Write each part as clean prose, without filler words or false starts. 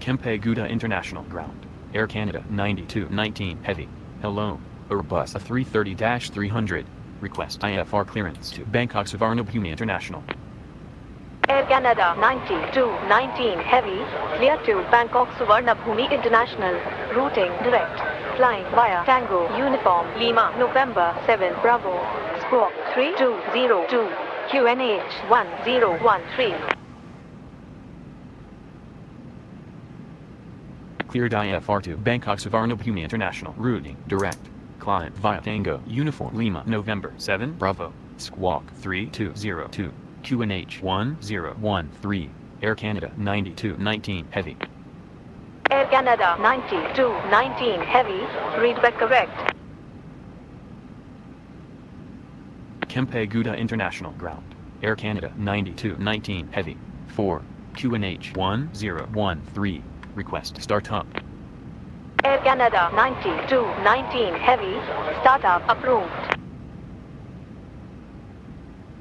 Kempegowda International Ground, Air Canada 9219 Heavy. Hello, Airbus A330-300. Request IFR clearance to Bangkok Suvarnabhumi International. Air Canada 9219 Heavy, clear to Bangkok Suvarnabhumi International. Routing direct. Flying via Tango Uniform Lima November 7 Bravo. Squawk 3202. QNH 1013. Cleared IFR to Bangkok Suvarnabhumi International. Routing direct. Climb via Tango Uniform Lima November 7 Bravo. Squawk 3202. QNH 1013. Air Canada 9219 Heavy. Air Canada 9219 Heavy, read back correct. Kempegowda International Ground, Air Canada 9219 Heavy. 4. QNH 1013. Request startup. Air Canada 9219 Heavy, startup approved.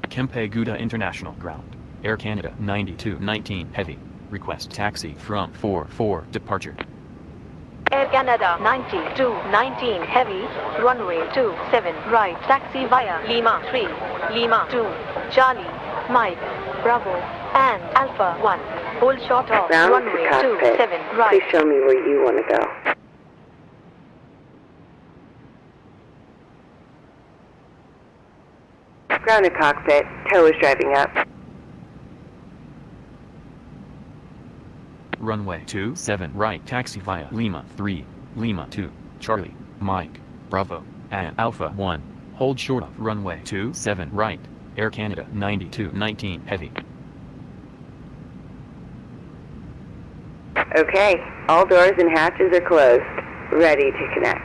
Kempegowda International Ground, Air Canada 9219 Heavy. Request taxi from 44 departure. Air Canada 9219 Heavy, runway 27 right, taxi via Lima 3, Lima 2, Charlie, Mike, Bravo, and Alpha 1. Hold short of runway 27 right. Please show me where you want to go. Ground to cockpit, tow is driving up. Runway 27 right, taxi via Lima 3, Lima 2, Charlie, Mike, Bravo, and Alpha 1. Hold short of runway 27 right, Air Canada 9219 Heavy. Okay, all doors and hatches are closed. Ready to connect.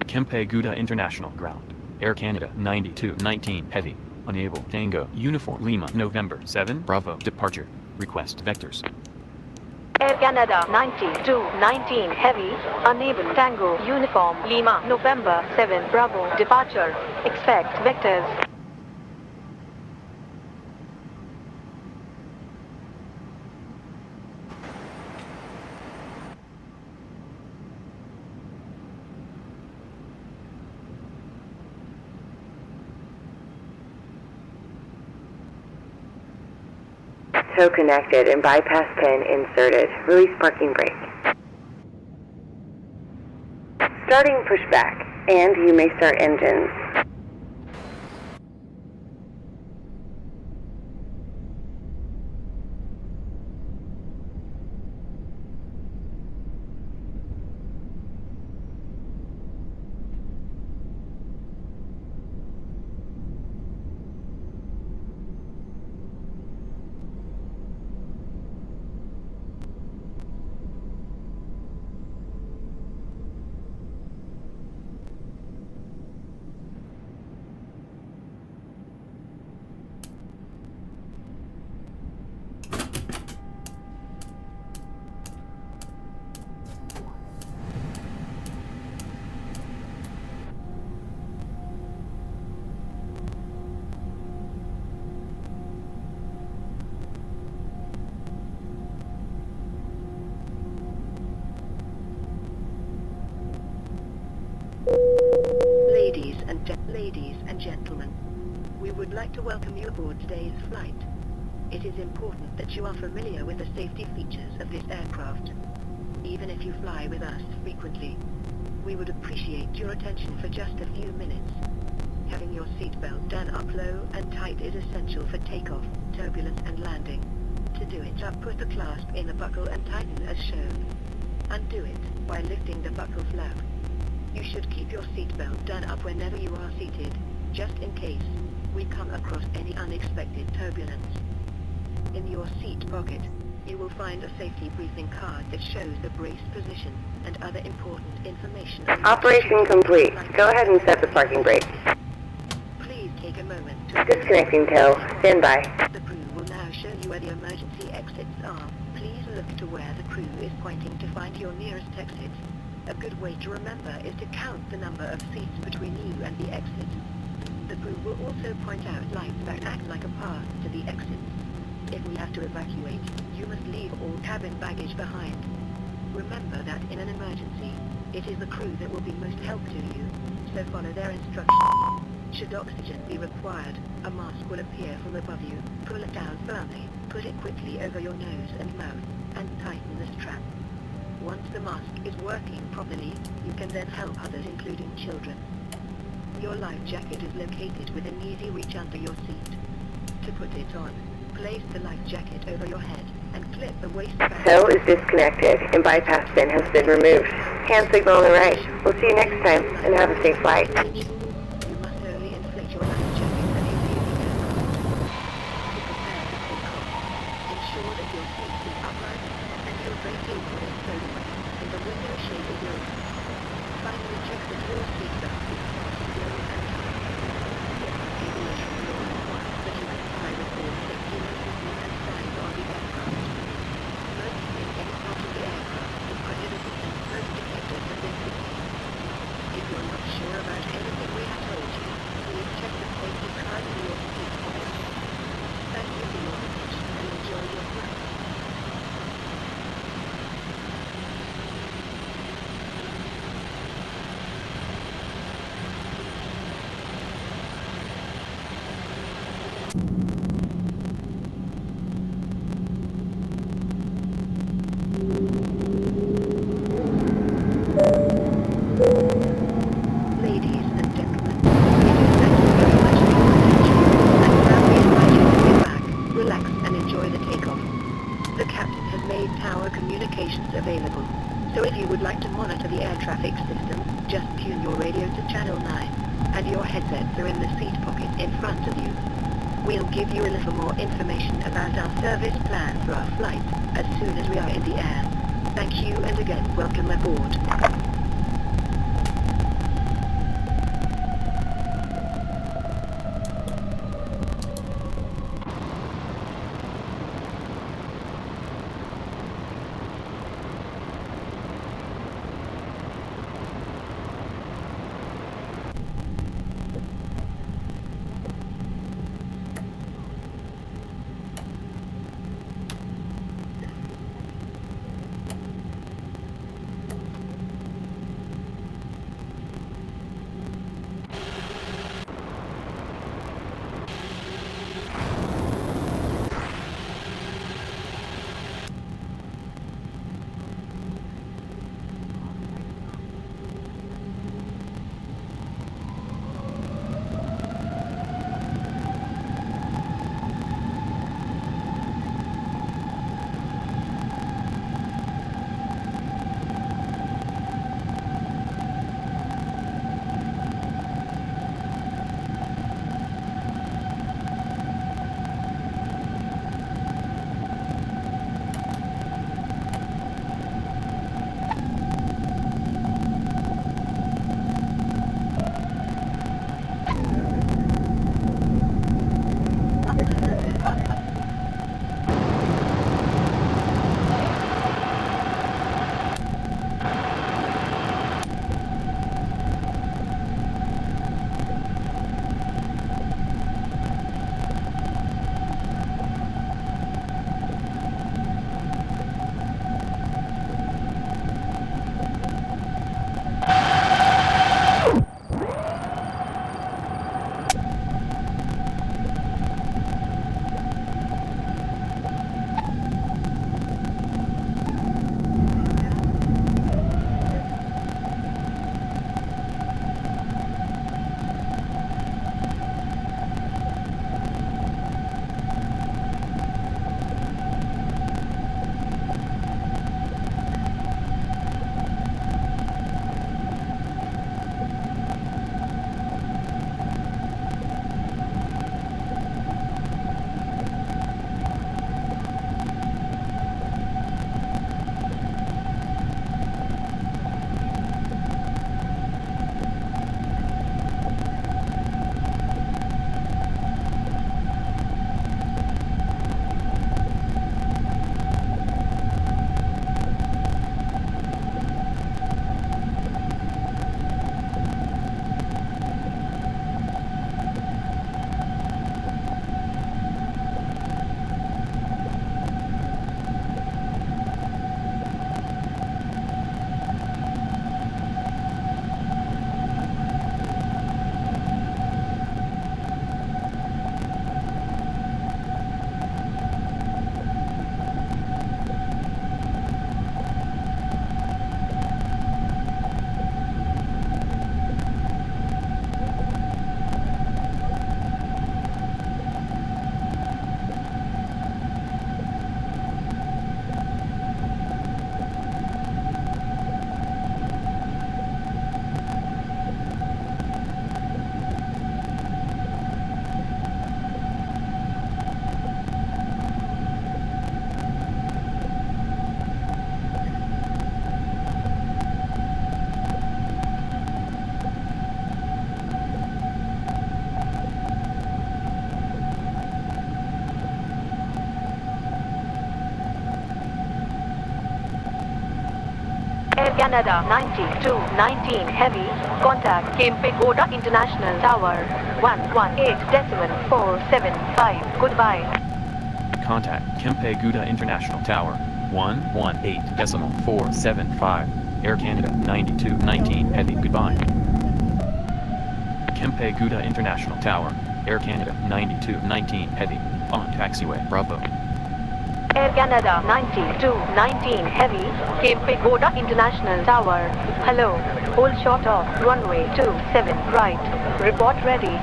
Kempegowda International Ground, Air Canada 9219 Heavy. Unable Tango Uniform Lima November 7 Bravo departure. Request vectors. Air Canada 9219 Heavy, unable Tango Uniform Lima November 7 Bravo departure. Expect vectors. tow connected and bypass pin inserted. Release parking brake. Starting pushback, and you may start engines. Ladies and gentlemen, we would like to welcome you aboard today's flight. It is important that you are familiar with the safety features of this aircraft. Even if you fly with us frequently, we would appreciate your attention for just a few minutes. Having your seatbelt done up low and tight is essential for takeoff, turbulence and landing. To do it, put the clasp in the buckle and tighten as shown. Undo it by lifting the buckle flap. You should keep your seatbelt done up whenever you are seated, just in case we come across any unexpected turbulence. In your seat pocket, you will find a safety briefing card that shows the brace position and other important information. Operation complete. Go ahead and set the parking brake. Please take a moment to... Disconnecting tow. Stand by. The crew will now show you where the emergency exits are. Please look to where the crew is pointing to find your nearest exit. A good way to remember is to count the number of seats between you and the exit. The crew will also point out lights that act like a path to the exit. If we have to evacuate, you must leave all cabin baggage behind. Remember that in an emergency, it is the crew that will be most help to you, so follow their instructions. Should oxygen be required, a mask will appear from above you. Pull it down firmly, put it quickly over your nose and mouth, and tighten the strap. Once the mask is working properly, you can then help others, including children. Your life jacket is located within easy reach under your seat. To put it on, place the life jacket over your head and clip the waistband. Tow is disconnected and bypass pin has been removed. Hand signal on the right. We'll see you next time and have a safe flight. You must only inflate your life jacket at a zero. To prepare for takeoff, ensure that your seat is upright and your brake table is closed and the window shade is low. Finally, check that your seatbelt is secure and tight. Aviation law requires that you comply with all safety notices and signs on the aircraft. Smoking in any part of the aircraft is prohibited and smoke detectors have been fitted. If you're not sure about anything we have told you, please check the safety card in your seat pocket. Thank you for your attention and enjoy your flight. Ladies and gentlemen, we do thank you very much for your attention, and now we invite you to sit back, relax and enjoy the takeoff. The captain has made tower communications available, so if you would like to monitor the air traffic system, just tune your radio to channel 9, and your headsets are in the seat pocket in front of you. We'll give you a little more information about our service plan for our flight as soon as we are in the air. Thank you and again, welcome aboard. Air Canada 9219 Heavy, contact Kempegoda International Tower, 118.475, goodbye. Contact Kempegoda International Tower, 118.475, Air Canada 9219 Heavy, goodbye. Kempegoda International Tower, Air Canada 9219 Heavy, on taxiway Bravo. Air Canada 9219 Heavy, Kempegoda International Tower, hello, hold short of runway 27 right, report ready.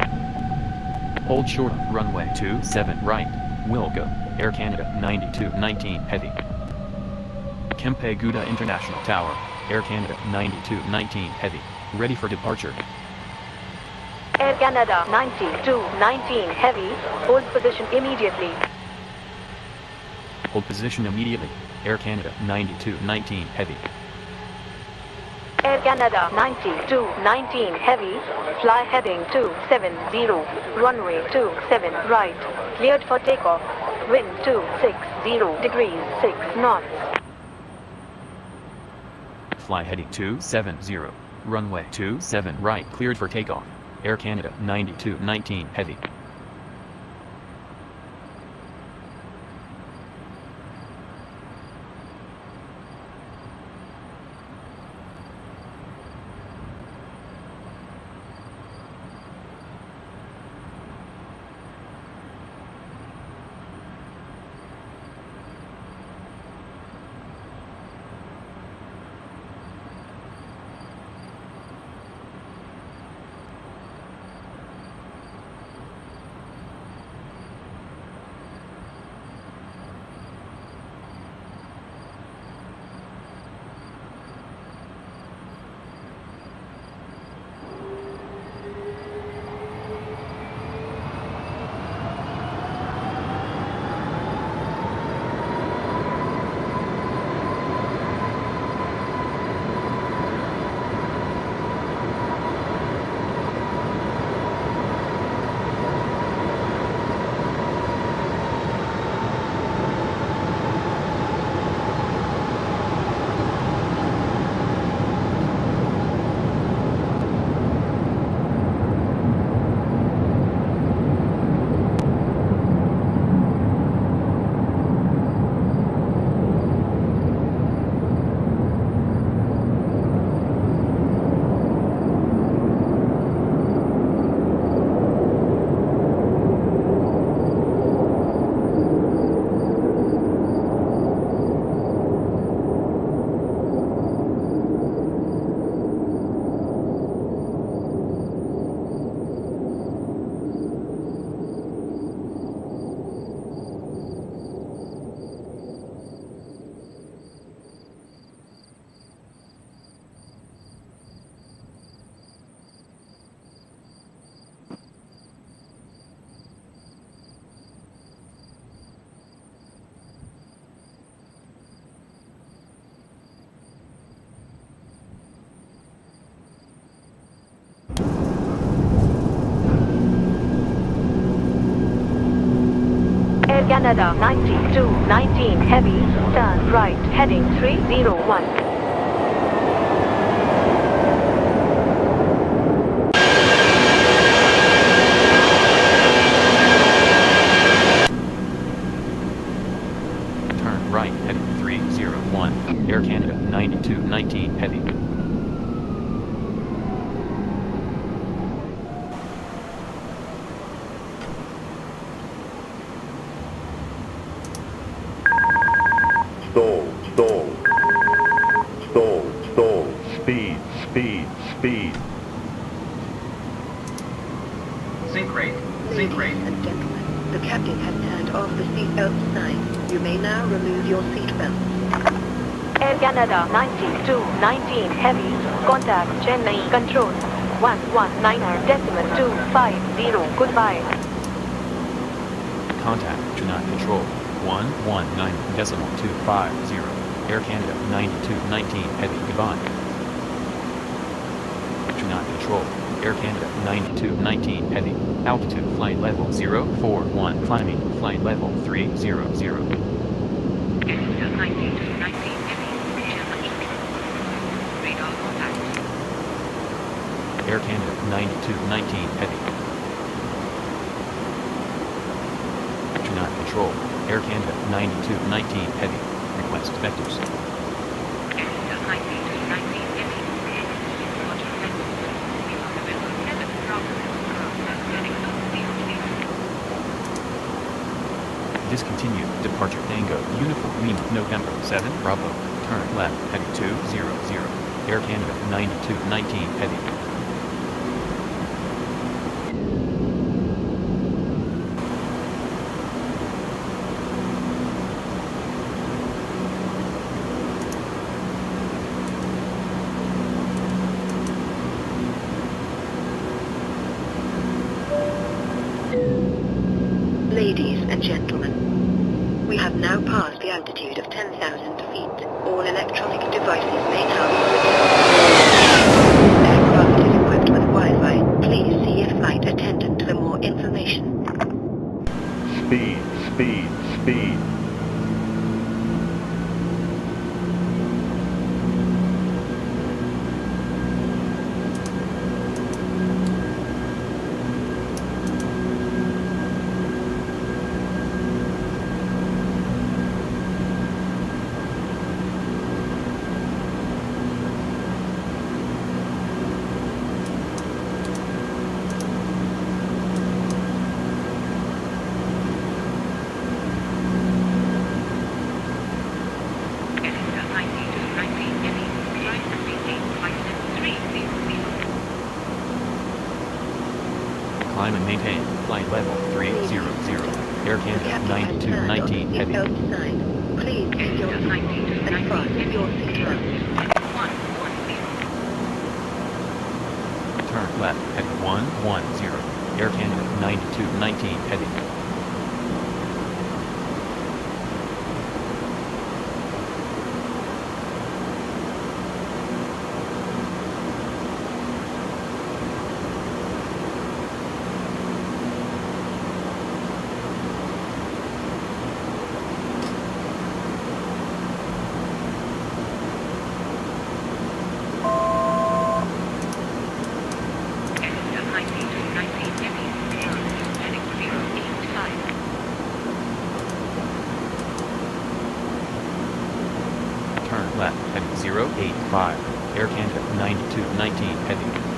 Hold short of runway 27 right, will go, Air Canada 9219 Heavy. Kempegoda International Tower, Air Canada 9219 Heavy, ready for departure. Air Canada 9219 Heavy, hold position immediately. Hold position immediately, Air Canada 9219 Heavy. Air Canada 9219 Heavy, fly heading 270, runway 27 right, cleared for takeoff, wind 260 degrees 6 knots. Fly heading 270, runway 27 right, cleared for takeoff, Air Canada 9219 Heavy. Air Canada 9219 Heavy, turn right, heading 301. Turn right, heading 301, Air Canada 9219 Heavy. Stall, stall. Stall, stall. Speed, speed, speed. Sync rate. Sync Ladies rate. and gentlemen, the captain has turned off the seatbelt sign. You may now remove your seatbelt. Air Canada 9219 Heavy, contact Chennai Control, 119.250, goodbye. Contact Chennai Control, 119.250, Air Canada 9219 Heavy, goodbye. Chennai Control, Air Canada 9219 Heavy, altitude flight level 041, climbing, flight level 300. 9219 heavy. Request vectors. Discontinue. Departure Tango. Uniform Lima. November 7. Bravo. Turn left. Heavy 200. Air Canada 9219 heavy. Ladies and gentlemen, we have now passed the altitude of 10,000 feet. All electronic devices may now be switched off. Aircraft is equipped with Wi-Fi. Please see a flight attendant for more information. Speed, speed, speed. Climb and maintain. Flight level 300. Air Canada 9219 heavy. Please take your seat and fasten your seatbelt. Turn left. Heavy 110. Air Canada 9219 heavy. Turn left. Heavy 085. Air Canada 9219 heavy.